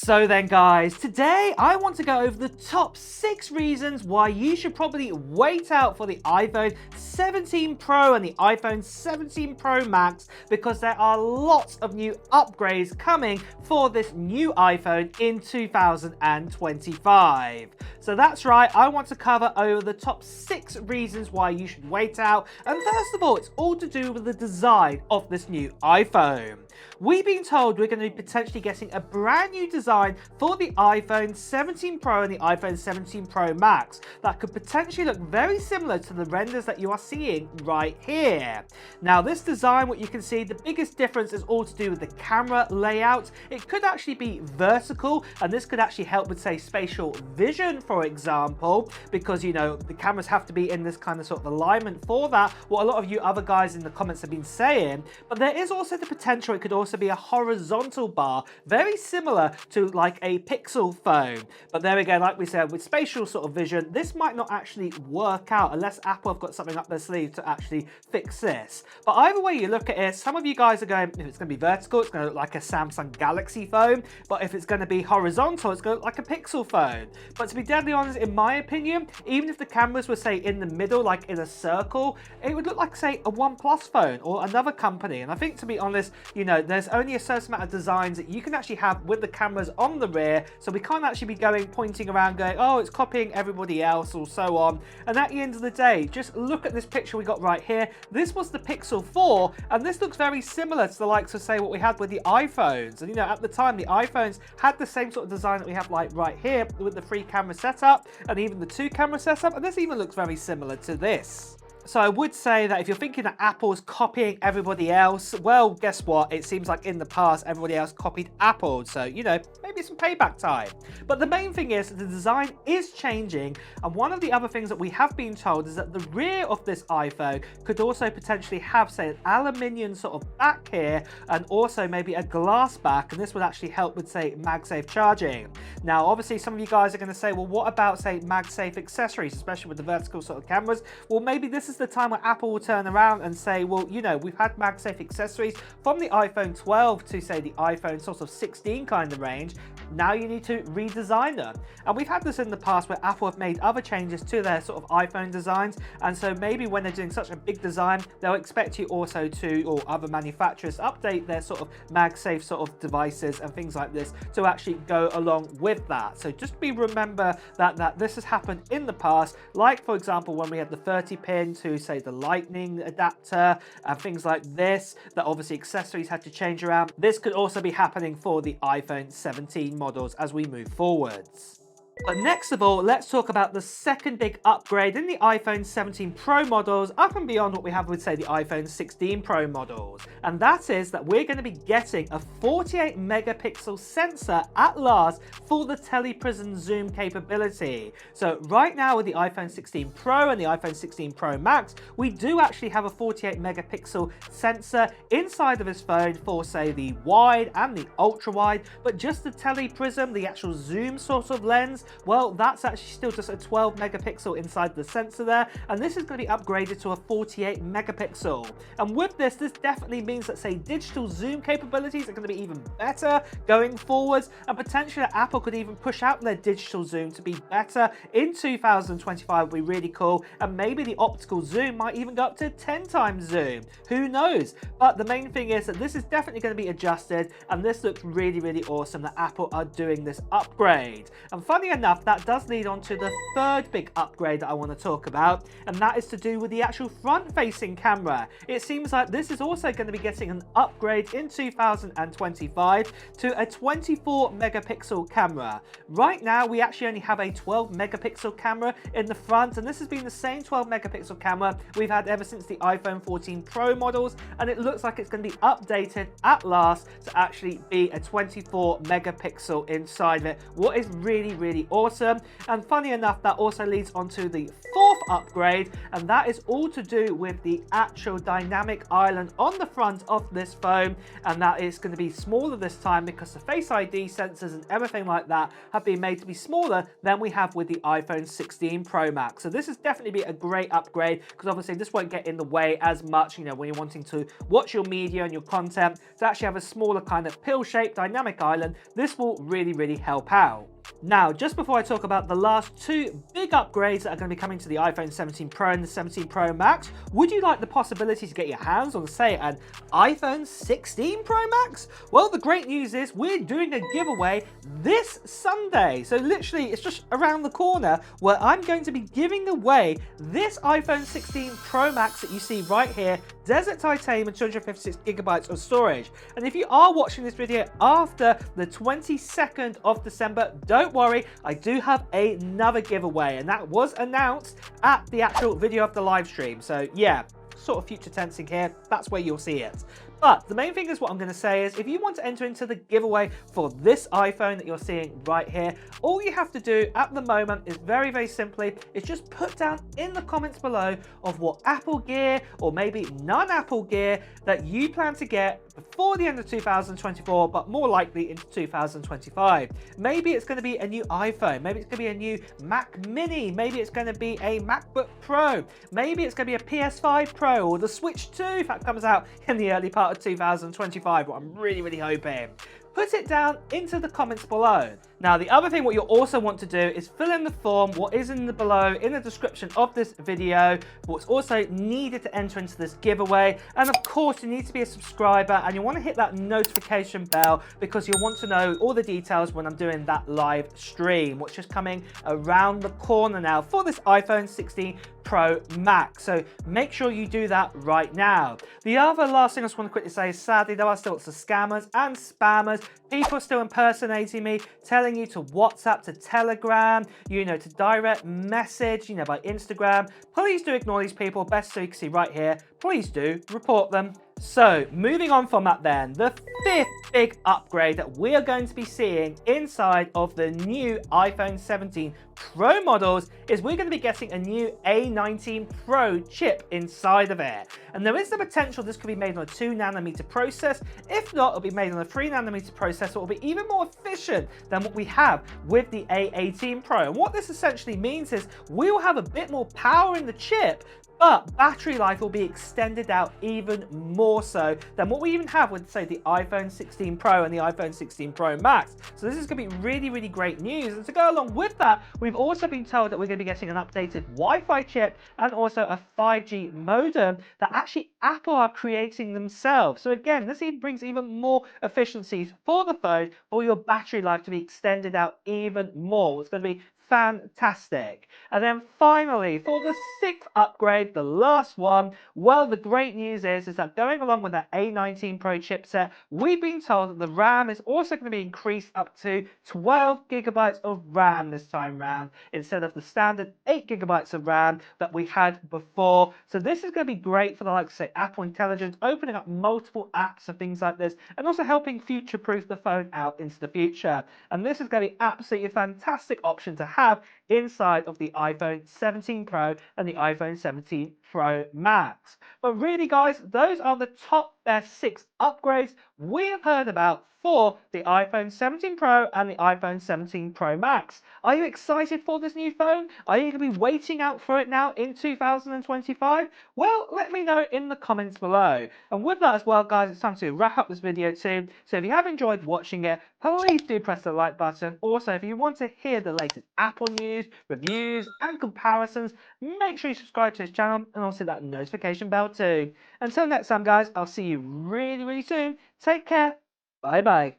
So then guys, today I want to go over the top 6 reasons why you should probably wait out for the iPhone 17 Pro and the iPhone 17 Pro Max, because there are lots of new upgrades coming for this new iPhone in 2025. So that's right, I want to cover over the top 6 reasons why you should wait out. And first of all, it's all to do with the design of this new iPhone. We've been told we're going to be potentially getting a brand new design for the iPhone 17 Pro and the iPhone 17 Pro Max that could potentially look very similar to the renders that you are seeing right here. Now this design, what you can see, the biggest difference is all to do with the camera layout. It could actually be vertical, and this could actually help with, say, spatial vision, for example, because, you know, the cameras have to be in this kind of sort of alignment for that, what a lot of you other guys in the comments have been saying. But there is also the potential it could also be a horizontal bar, very similar to like a Pixel phone. But there again, like we said, with spatial sort of vision, this might not actually work out unless Apple have got something up their sleeve to actually fix this. But either way you look at it, some of you guys are going, if it's going to be vertical, it's going to look like a Samsung Galaxy phone. But if it's going to be horizontal, it's going to look like a Pixel phone. But to be deadly honest, in my opinion, even if the cameras were, say, in the middle, like in a circle, it would look like, say, a OnePlus phone or another company. And I think, to be honest, you know, there's only a certain amount of designs that you can actually have with the cameras on the rear, so we can't actually be pointing around going, oh, it's copying everybody else or so on. And at the end of the day, just look at this picture we got right here. This was the Pixel 4, and this looks very similar to the likes of, say, what we had with the iPhones. And you know, at the time, the iPhones had the same sort of design that we have like right here with the 3 camera setup and even the 2 camera setup, and this even looks very similar to this. So I would say that if you're thinking that Apple's copying everybody else, well, guess what? It seems like in the past, everybody else copied Apple. So, you know, maybe some payback time. But the main thing is the design is changing. And one of the other things that we have been told is that the rear of this iPhone could also potentially have, say, an aluminium sort of back here and also maybe a glass back. And this would actually help with, say, MagSafe charging. Now, obviously, some of you guys are going to say, well, what about, say, MagSafe accessories, especially with the vertical sort of cameras? Well, maybe this is the time where Apple will turn around and say, well, you know, we've had MagSafe accessories from the iPhone 12 to, say, the iPhone sort of 16 kind of range. Now you need to redesign them. And we've had this in the past where Apple have made other changes to their sort of iPhone designs. And so maybe when they're doing such a big design, they'll expect you also to, or other manufacturers, update their sort of MagSafe sort of devices and things like this to actually go along with that. So just remember that this has happened in the past, like, for example, when we had the 30 pin to, say, the lightning adapter and things like this, that obviously accessories had to change around. This could also be happening for the iPhone 17 models as we move forwards. But next of all, let's talk about the second big upgrade in the iPhone 17 Pro models, up and beyond what we have with, say, the iPhone 16 Pro models. And that is that we're going to be getting a 48 megapixel sensor at last for the teleprism zoom capability. So right now with the iPhone 16 Pro and the iPhone 16 Pro Max, we do actually have a 48 megapixel sensor inside of this phone for, say, the wide and the ultra wide, but just the teleprism, the actual zoom sort of lens, well, that's actually still just a 12 megapixel inside the sensor there, and this is going to be upgraded to a 48 megapixel. And with this definitely means that, say, digital zoom capabilities are going to be even better going forwards, and potentially Apple could even push out their digital zoom to be better in 2025 would be really cool, and maybe the optical zoom might even go up to 10 times zoom. Who knows? But the main thing is that this is definitely going to be adjusted, and this looks really, really awesome that Apple are doing this upgrade. And funny enough, that does lead on to the third big upgrade that I want to talk about, and that is to do with the actual front-facing camera. It seems like this is also going to be getting an upgrade in 2025 to a 24 megapixel camera. Right now, we actually only have a 12 megapixel camera in the front, and this has been the same 12 megapixel camera we've had ever since the iPhone 14 Pro models, and it looks like it's going to be updated at last to actually be a 24 megapixel inside of it. What is really, really really awesome. And funny enough, that also leads on to the fourth upgrade, and that is all to do with the actual dynamic island on the front of this phone, and that is going to be smaller this time because the Face ID sensors and everything like that have been made to be smaller than we have with the iPhone 16 Pro Max. So this is definitely be a great upgrade because obviously this won't get in the way as much, you know, when you're wanting to watch your media and your content. To actually have a smaller kind of pill-shaped dynamic island, this will really help out. Now, just before I talk about the last two big upgrades that are going to be coming to the iPhone 17 Pro and the 17 Pro Max, would you like the possibility to get your hands on, say, an iPhone 16 Pro Max? Well, the great news is we're doing a giveaway this Sunday. So literally, it's just around the corner where I'm going to be giving away this iPhone 16 Pro Max that you see right here, Desert Titanium and 256 gigabytes of storage. And if you are watching this video after the 22nd of December, don't worry, I do have another giveaway, and that was announced at the actual video of the live stream. So yeah, sort of future tensing here, that's where you'll see it. But the main thing is what I'm going to say is if you want to enter into the giveaway for this iPhone that you're seeing right here, all you have to do at the moment is very simply is just put down in the comments below of what Apple gear or maybe non-Apple gear that you plan to get before the end of 2024, but more likely into 2025. Maybe it's going to be a new iPhone, maybe it's going to be a new Mac Mini, maybe it's going to be a MacBook Pro, maybe it's going to be a PS5 Pro or the Switch 2 if that comes out in the early part of 2025, what I'm really hoping. Put it down into the comments below. Now, the other thing what you'll also want to do is fill in the form, what is in the below in the description of this video, what's also needed to enter into this giveaway. And of course, you need to be a subscriber and you want to hit that notification bell because you'll want to know all the details when I'm doing that live stream, which is coming around the corner now for this iPhone 16 Pro Max. So make sure you do that right now. The other last thing I just want to quickly say is sadly there are still lots of scammers and spammers. People are still impersonating me, telling you to WhatsApp, to Telegram, you know, to direct message, you know, by Instagram. Please do ignore these people. Best so you can see right here. Please do report them. So moving on from that then, the fifth big upgrade that we are going to be seeing inside of the new iPhone 17 Pro models is we're going to be getting a new A19 Pro chip inside of it. And there is the potential this could be made on a 2nm process. If not, it'll be made on a 3nm process. It will be even more efficient than what we have with the A18 Pro. And what this essentially means is we will have a bit more power in the chip, but battery life will be extended out even more so than what we even have with, say, the iPhone 16 Pro and the iPhone 16 Pro Max. So this is going to be really great news. And to go along with that, we've also been told that we're going to be getting an updated Wi-Fi chip and also a 5G modem that actually Apple are creating themselves. So again, this even brings even more efficiencies for the phone, for your battery life to be extended out even more. It's going to be fantastic. And then finally, for the sixth upgrade, the last one, well, the great news is that going along with that A19 Pro chipset, we've been told that the RAM is also going to be increased up to 12 gigabytes of RAM this time round, instead of the standard 8 gigabytes of RAM that we had before. So this is going to be great for the likes of, say, Apple Intelligence, opening up multiple apps and things like this, and also helping future-proof the phone out into the future. And this is going to be absolutely a fantastic option to have inside of the iPhone 17 Pro and the iPhone 17 Pro Max. But really, guys, those are the top best 6 upgrades we have heard about for the iPhone 17 Pro and the iPhone 17 Pro Max. Are you excited for this new phone? Are you going to be waiting out for it now in 2025? Well, let me know in the comments below. And with that as well, guys, it's time to wrap up this video too. So if you have enjoyed watching it, please do press the like button. Also, if you want to hear the latest Apple news, reviews, and comparisons, make sure you subscribe to this channel and also that notification bell too. Until next time, guys, I'll see you really soon. Take care. Bye bye.